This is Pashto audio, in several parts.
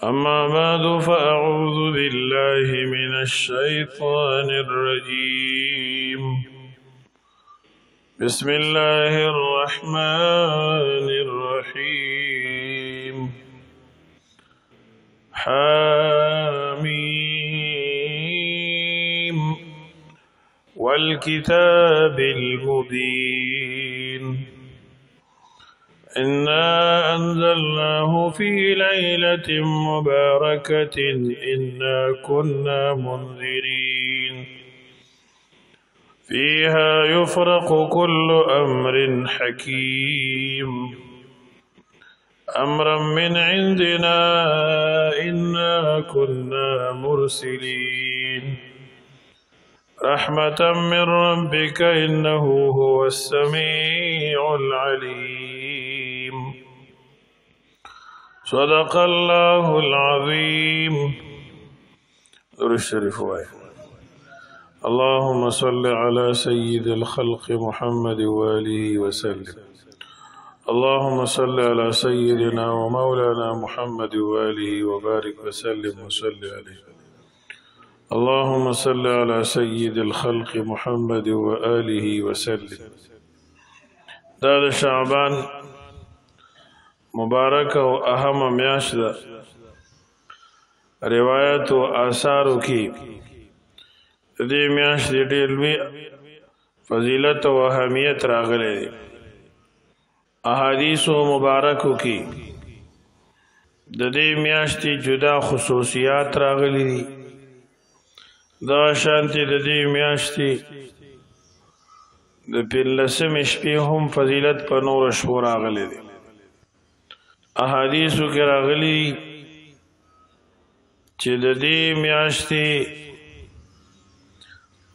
أما بعد فأعوذ بالله من الشيطان الرجيم. بسم الله الرحمن الرحيم. حاميم والكتاب المبين. إنا أنزلناه في ليلة مباركة إنا كنا منذرين فيها يفرق كل أمر حكيم أمرا من عندنا إنا كنا مرسلين رحمة من ربك إنه هو السميع العليم. صدق الله العظيم. الشريف اللهم صل على سيد الخلق محمد وآله وسلم. اللهم صل على سيدنا ومولانا محمد وآله وبارك وسلم وصل عليه. اللهم صل على سيد الخلق محمد وآله وسلم. دا شعبان مبارک و اهم میاشت ده. روایت و آثارو کی دې میاشت ډېر لوی فضیلت و اهمیت راغلی دی. احادیث و مبارکو کی د دې میاشتې جدا خصوصیات راغلی دي. دا شانتي د دې میاشتې د 15 شپې هم فضیلت په نور شپو راغلی دی. احادیثو کې راغلی چې د دې میاشتې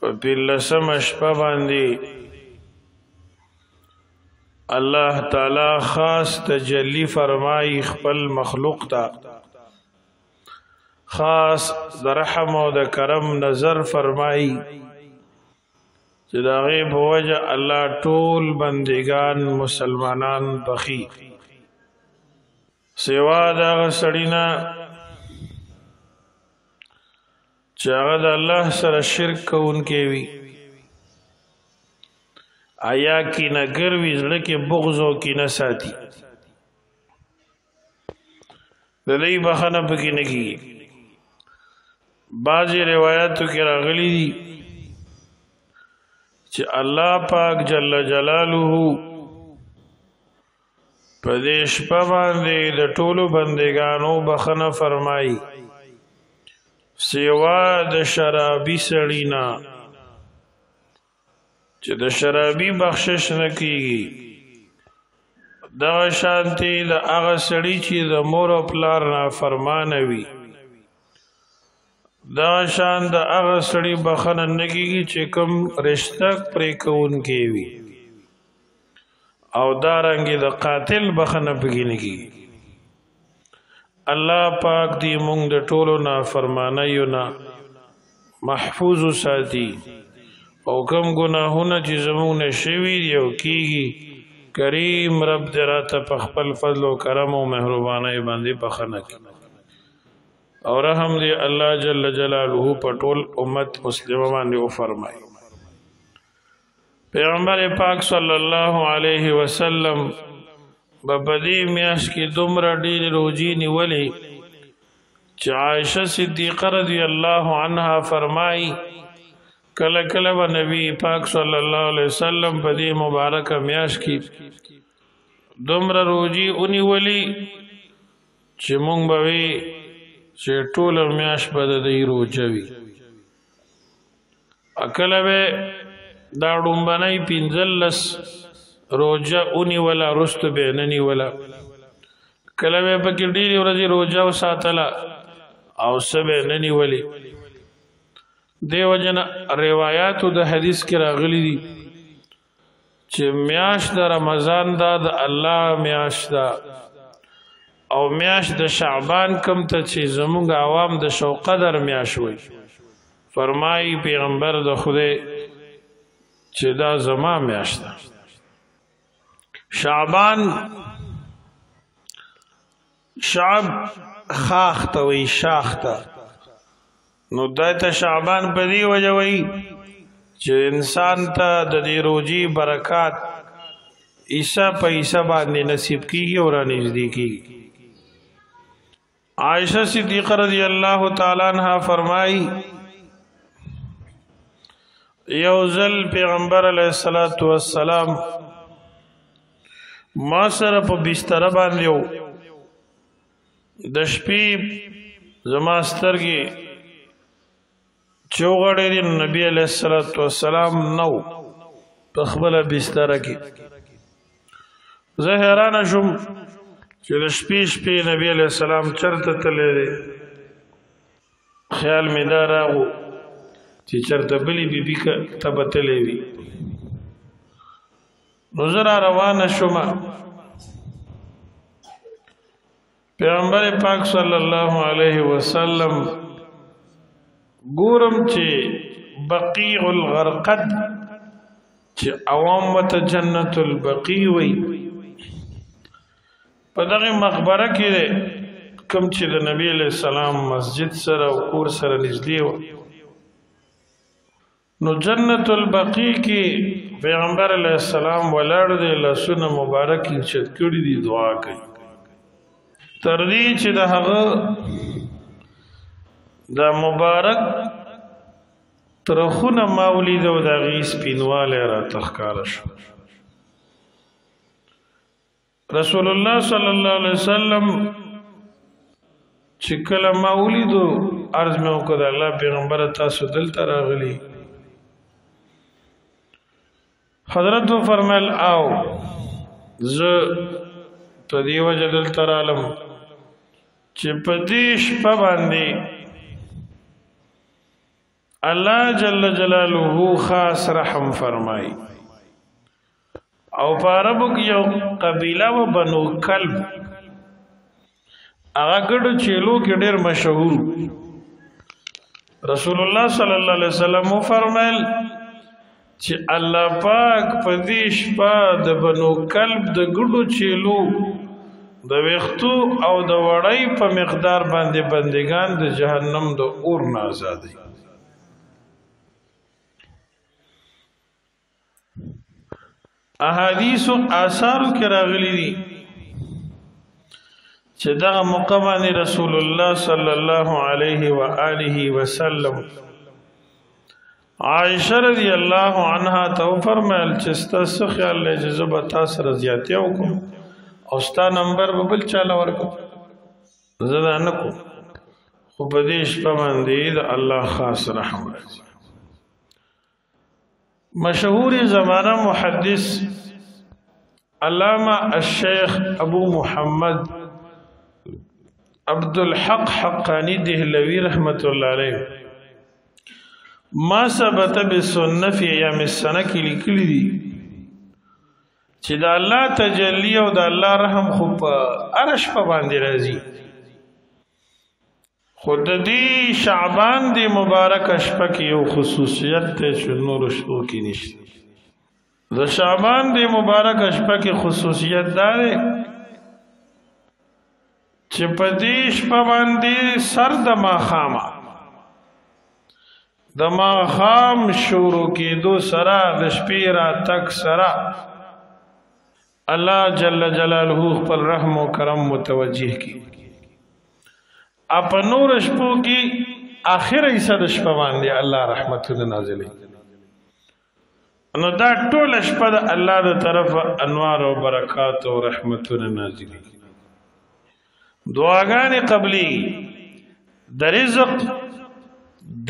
په 15 شپه باندې الله تعالی خاص تجلی فرمای خپل مخلوق ته، خاص د رحم او د کرم نظر فرمای چې د هغې په وجه الله ټول بندگان مسلمانان بخي. سوا د هغه سړي نه چې هغه د الله سره شرک کوونکی وي، آیا کینهګر وي، زړه کې بغض او کینه ساتي، د دې بخښنه پکې نه کېږي. بعضې روایاتو کې راغلي دي چې الله پاک جل جلاله په دې شپه باندې د ټولو بندګانو بخښنه فرمایي سوا د شرابي سړي نه، چې د شرابي بخشش نه کېږي. دغه شانتې د هغه سړي چې د مور او پلار نافرمانه وي، دغه شان د هغه سړي بخښنه نه کېږي چې کوم رشته پرې کوونکی وي، او دارنګې د قاتل بخښنه پکې نه کېږي. الله پاک دې موږ د ټولو نافرمانیو نه محفوظ وساتي، او کوم ګناهونه چې زموږ نه شوي دي او کېږي، کریم رب دې راته په خپل فضل و کرم او مهربانۍ باندې بخښنه کړي، او رحم دې الله جل جلاله په ټول امت مسلمه باندې وفرمایي. پیغمبر پاک صلی الله علیه وسلم په دې میاشت کې دومره ډېرې روجې نیولې چې عایشه صدیقه رضی الله عنها فرمایي کله کله به نبی پاک صلی الله علیه وسلم په دې مبارکه میاشت کې دومره روجې ونیولې چې مونږ به وی چې ټوله میاشت به د دې روجه وي. کله به دا ډومبنۍ 15 روجه ونیوله، وروسته به یې نه نیوله. کله به یې پکې ډېرې ورځې روجه وساتله او څه به یې نه نیولې. دې وجه نه روایاتو د حدیث کې راغلي دي چې میاشت د رمضان دا د الله میاشت ده، او میاشت د شعبان کم ته چې زموږ عوام د شوقدر میاشت وي. فرمایي پیغمبر د خدای چې دا زما میاشت ده. شعبان شعب خاخ ته وی شاخ ته نو دای ته شعبان په دی وجه وی چې انسان ته د دې روزي برکات عیسی په عیسی باندې نصیب کیږي او را نږدې کیږي عائشہ صدیقہ رضی اللہ تعالی عنہ فرمائی یوزل پیغمبر علیہ الصلوۃ والسلام ما سره په بستر باندې و د شپې زما سترګې چوغړې دي نبی علیہ الصلوۃ والسلام نو په خپل بستر کې زه حیران شوم چې د شپې نبی علیہ السلام چرته تللی دی خیال مې دا راغو چې چرته بلې بیبي ته به تللی وي نو زه را روانه شومه پیغمبر پاک صلی الله علیه وسلم ګورم چې بقیع الغرقد چې عوام ورته جنت البقیع وی په دغه مقبره کې کوم چې د نبی علیہ السلام مسجد سره او کور سره نږدې و نو جنت البقیع کې پیغمبر علیہ السلام ولاړ دی لاسونه مبارک یې چت کړي دي دعا کوي تر دې چې د هغه د مبارک ترخونه مولید او د هغې سپینوالی راته ښکاره شو رسول الله صلی الله علیه وسلم چې کله ما ولیدو عرض مې وکړ د الله پیغمبره تاسو دلته راغلي حضرت فرمایل او زه په دې وجه دلته رالم چې په دې شپه باندې الله جل جلاله خاص رحم فرمایي او په عربو کې یو قبیله و بنو کلب هغه ګډو چیلو کې ډېر مشهور رسول الله صلی الله علیه وسلم فرمایل چې الله پاک په دې شپه د بنو کلب د ګډو چیلو د ویختو او د وړۍ په مقدار باندې بندگان د جهنم د اور نه آزادوي احادیث او آثار کې راغلي دي چې دغه موقع باندې رسول الله صلی الله علیه و آله وسلم عائشہ رضی الله عنها ته فرمایل چې ستاسو خیال له جذبه تاسو رضیاتې وکم او ستا نمبر به بل چاله ورکو زه نه کو خو په دې شپه باندې د الله خاص رحم راځي مشهور زمانہ محدث علامہ الشیخ ابو محمد عبد الحق حقانی دہلوی رحمت اللہ علیہ ما ثبت بالسنة فی ایام السنة کی لیکلی دی چې د الله تجلی او د الله رحم خو په عرش په باندې راځي خود دی شعبان دی مبارک شپه کې یو خصوصیت ته چې نور شپو کې نشته د شعبان دی مبارک شپه کې خصوصیت دا دی چې په دې شپه باندې سر د ماښامه د ماښام شروع کېدو سره د شپې راتګ سره الله جل جلاله خپل رحم و کرم متوجه کی اپ نور شپو کی آخر ایسا د شپه باندې الله رحمتونه نازلې نو دا ټول شپه د الله د طرف انوار او برکات او رحمتونه نازلې دعاګانې قبلي د رزق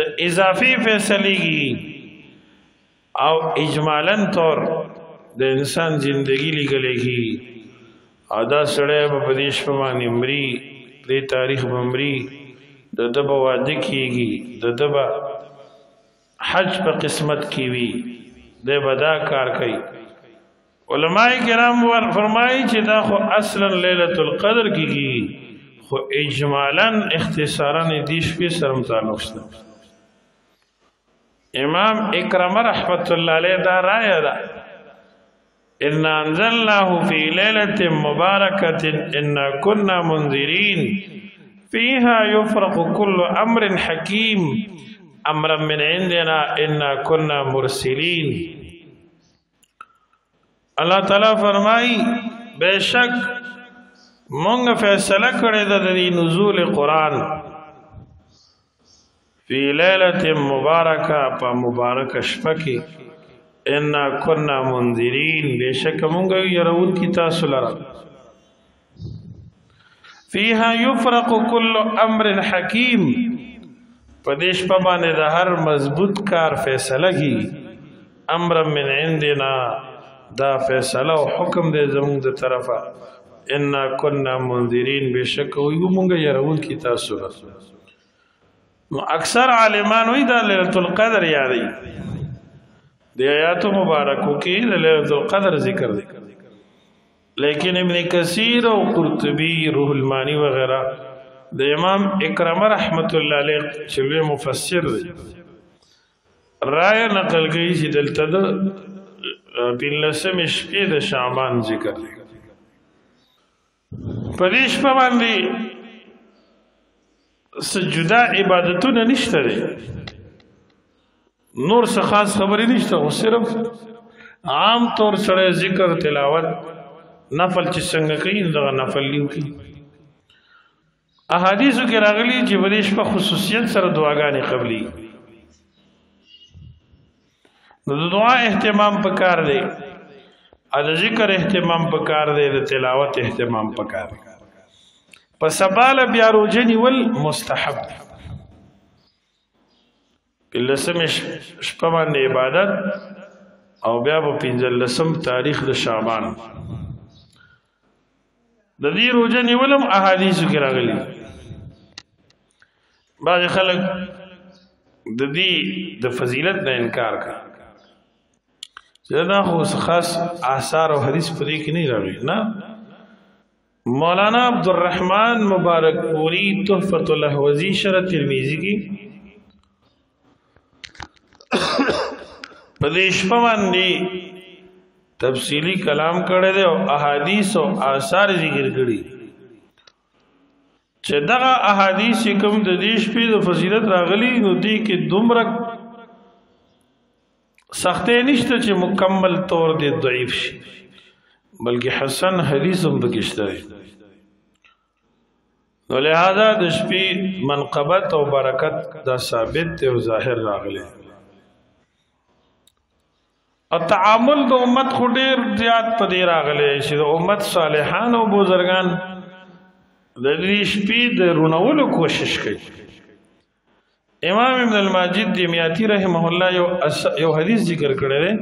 د اضافي فیصلېږي او اجمالاً طور د انسان زندگی لګلېږي او دا سړی به په دې شپه باندې مري دې تاریخ به مري د ده به واده کېږي د ده به حج په قسمت کې وي دی به دا کار کوي علماء کرام فرمایي چې دا خو اصلا لیلة القدر کېږي خو اجمالاً اختصاراً دې شپې سره متعلق شته امام اکرم رحمت الله علیه دا رایه ده إن أنزلناه في ليلة مباركة إنا كنا منذرين فيها يفرق كل امر حكيم امرا من عندنا انا كنا مرسلين. اللہ تعالی فرمائی بے شک مونږ فیصله کړې ده د نزول قرآن فی لیلة مبارکه په مبارک شپه کې انا كنا منذرین بے شک مونږ يرون کی تاسو لرا فيها يفرق كل امر حکیم پدیش په باندې د هر مضبوط کار فیصله کی امر من عندنا دا فیصله او حکم دې زموږ د طرفه انا كنا منذرین بے شک مونږ يرون کی تاسو لرا. اکثر عالمان وی دا لیلۃ القدر یادی دی آیات مبارکو کی لیلۃ القدر ذکر دی، لیکن ابن کثیر و قرطبی روح المانی وغیرہ د امام اکرم رحمت اللہ علیہ چلوے مفسر دی رائے نقل گئی چی دلتا دا پینلسم شپی دا شعبان ذکر دی پدیش پا باندی سجدہ عبادتون نشتا دی نور سے خاص خبری نشتا وہ صرف عام طور سڑے ذکر تلاوت نفل چی سنگ کئی اندغا نفل لیو کی احادیثو کی راغلی چی بدیش پا خصوصیت سر دعاگانی قبلی دعا اہتمام پکار دے اد ذکر اہتمام پکار دے د تلاوت اہتمام پکار دے پس سبال بیا روجنی ول مستحب پلسم شپه باندې عبادت او بیا په پنځلسم تاریخ د شعبان د دې روجنی ولم احادیث کې راغلي. بعض خلک د دې د فضیلت نه انکار کوي دا خو خاص آثار او حدیث په دې کې نه راغلي. نه مولانا عبدالرحمن مبارک پوری تحفۃ الاحوزی شرح ترمیزی کی پدیش پماندی تفصیلی کلام کړه دے او احادیث او آثار ذکر کړي چې دغه احادیث کوم د دې شپې د فضیلت راغلي نو دې کې دومره سختې نشته چې مکمل طور دې ضعیف شي بلکہ حسن حدیث هم بکشته نو لہذا د شپې منقبت او برکت دا ثابت او ظاهر راغلی. التعامل د امت خو ډیر زیات پدې راغلی چې د امت صالحان او بزرگان د دې شپې د رونولو کوشش کوي. امام ابن الماجد دیمیاتی رحمه الله یو حدیث ذکر کړی دی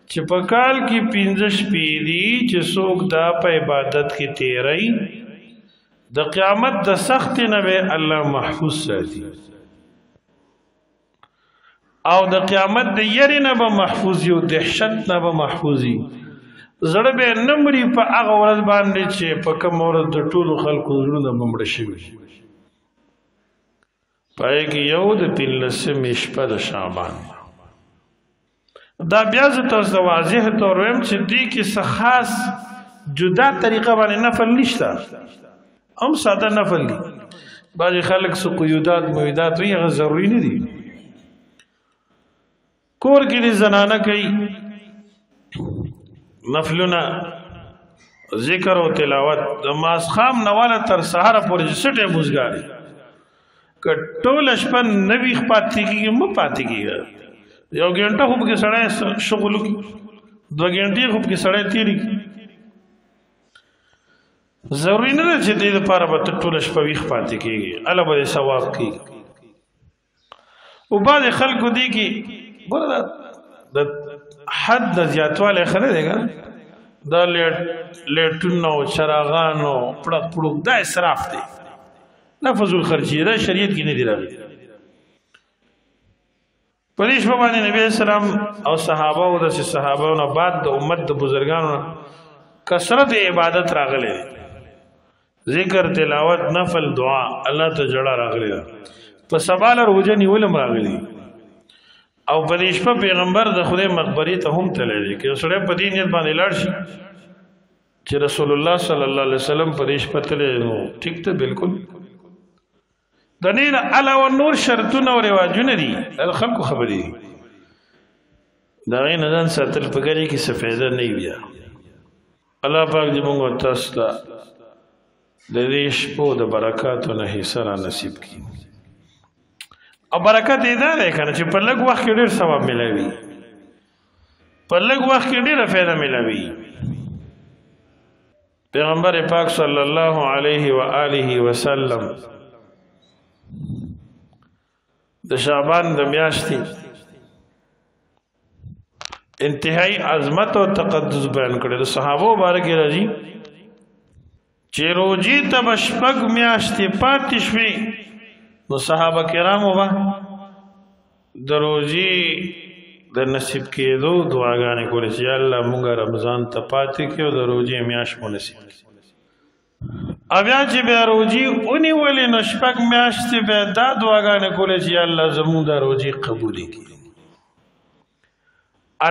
چې په کال کې 15 شپې دي چې څوک دا په عبادت کې تیری د قیامت د سخت نه به الله محفوظ ساتي او د قیامت د یری نه به محفوظ یو دهشت نه به محفوظي زړه به نمرې په هغه ورځ باندې چې په کوم ورځ د ټولو خلکو زړونه مړ شي پای کې یو د 15 شپه د شعبان دا بیا زه تاسو ته واضح طور وایم چې دې کې څه خاص جدا طریقه باندې نفل نشته هم ساده نفل دي. بعضې خلک څه قیودات مویدات وي هغه ضروري نه دي. کور کې دې زنانه کوي نفلونه ذکر او تلاوت د ماسخام نه والا تر سهاره پورې څه ټایم وزګاري که ټوله شپه نه وي پاتې کېږي مه پاتې کېږي یو ګنټه خو پکې سړی شغل وکړي 2 ګنټې خو پکې سړی تېري کړي ضروري نه ده چې دې دپاره به ته ټوله شپه ویښ پاتې کېږي هله به دې ثواب کېږي. او بعضې خلکو دې کې ګوره د حد نه زیاتوالی ښه نه دی که دا لیټونو چراغانو پړک پړوک دا اسراف دی دا فضول خرچي دا شریعت کې نه دی راغلی. په دې شپه باندې نبی اسلام او صحابه او د صحابهو نه بعد د امت د بزرګانو کثرت عبادت راغلی ذکر تلاوت نفل دعا الله ته جړه راغلی په سبال روزه نیولم راغلی او په دې شپه پیغمبر د خدای مقبرې ته هم تللی دی که سړی په دې نیت باندې لاړ شي چې رسول الله صلی الله علیه وسلم په دې شپه تللی نو ټیک ته بالکل د دې نه علاوه نور شرطونه او رواجونه دي د خلکو خبرې دي د هغې نه ځان ساتل په ګرې کې څه فایده نه وي بیا الله پاک دې موږ تاسو ته د دې شپو د برکاتو نه حصه را نصیب کړي او برکت یې دا دی که نه چې په لږ وخت کې ډېر ثواب میلاوي په لږ وخت کې ډېره فایده میلاوي پیغمبر پاک صلی الله علیه و آله وسلم د شعبان د میاشتې انتهایی عظمت او تقدس بیان کړی د صحابو باره کې راځي چې روجې ته به شپږ میاشتې پاتې شوې نو صحابه کرامو به د روجې د نصیب کېدو دعاګانې کولې چې یا الله مونږ رمضان ته پاتې کړي او د روجې میاشت مو نصیب کړي او بیا چې بیا روجې ونیولې نو شپږ میاشتې بیا دا دعاګانې کولې چې یا الله زمونږ د روجې قبولې کړي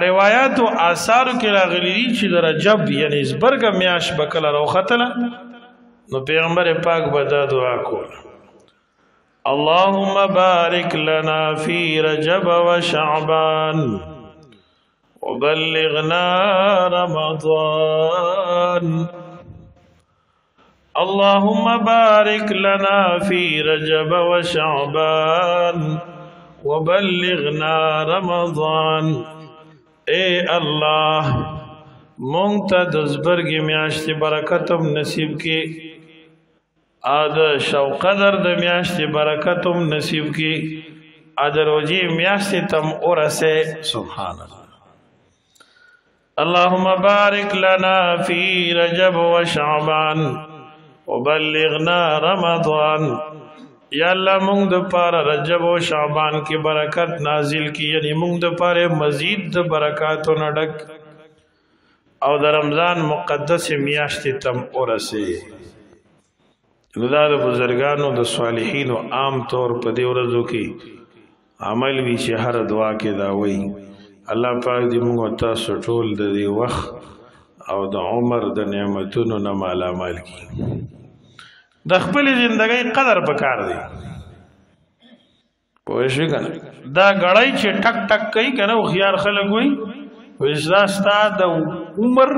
روایاتو آثارو کې راغلي دي چې د رجب یعنی زبرګه میاشت به کله راوختله نو پیغمبر پاک به دا دعا کوله اللهم بارك لنا في رجب وشعبان وبلغنا رمضان اللهم بارك لنا في رجب وشعبان وبلغنا رمضان اے اللہ مونږ ته د زبرګې میاشتې برکتم نصیب کې د شو قدر د میاشتې برکتم نصیب کې د روجې میاشتې تم ورسې سبحان الله اللهم بارك لنا في رجب وشعبان وبلغنا رمضان یا الله مونږ د پاره رجب او شعبان کې برکت نازل کی یعنی مونږ د پاره مزید د برکاتو نه ډک او د رمضان مقدس میاشتې تم ورسې نو دا د بزرګانو د صالحینو عام طور په دې ورځو کې عمل وی چې هر دعا کې دا وایي الله پاک دې موږ تاسو ټول د دې وخت او د عمر د نعمتونو نه مالامال کړي د خپل ژوندۍ قدر پکار دی پوه شئ کنه دا غړای چې ټک ټک کوي کنه او خيار خلک وي وسدا ستا د عمر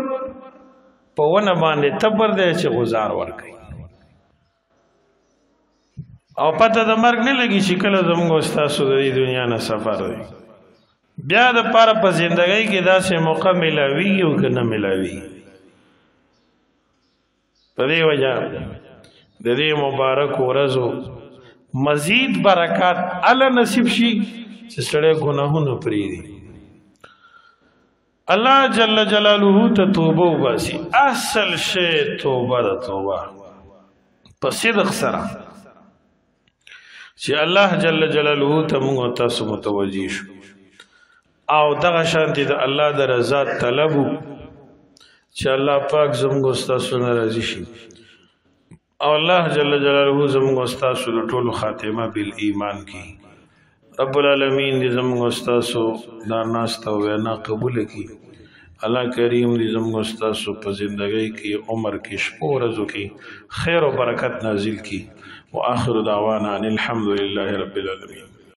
په ونه باندې تبر دی چې گزار ورکړي او پته د مرګ نه لګي چې کله زموږ استاسو د دې دنیا نه سفر دی بیا د پاره په ژوندۍ کې داسې موقع ملاوي او کنه ملاوي په دې وجه د دې مبارک ورځو مزید برکات الله نصیب شي چې سړی ګناهونه پرېږدي الله جل جلاله ته توبه وباسي اصل شی توبه ده توبه په صدق سره چې الله جل جلاله ته موږ تاسو متوجي شو او دغه شانتي د الله د رضا طلب چې الله پاک زموږ تاسو نه راضي شي او الله جل جلاله زموږ تاسو د ټولو خاتمه بالایمان کی رب العالمین دې زموږ تاسو دا ناست او وینا قبول کی الله کریم دې زموږ تاسو په ژوندۍ کې عمر کې شپو ورځو کې خیر او برکت نازل کی واخر دعوانا ان الحمد لله رب العالمین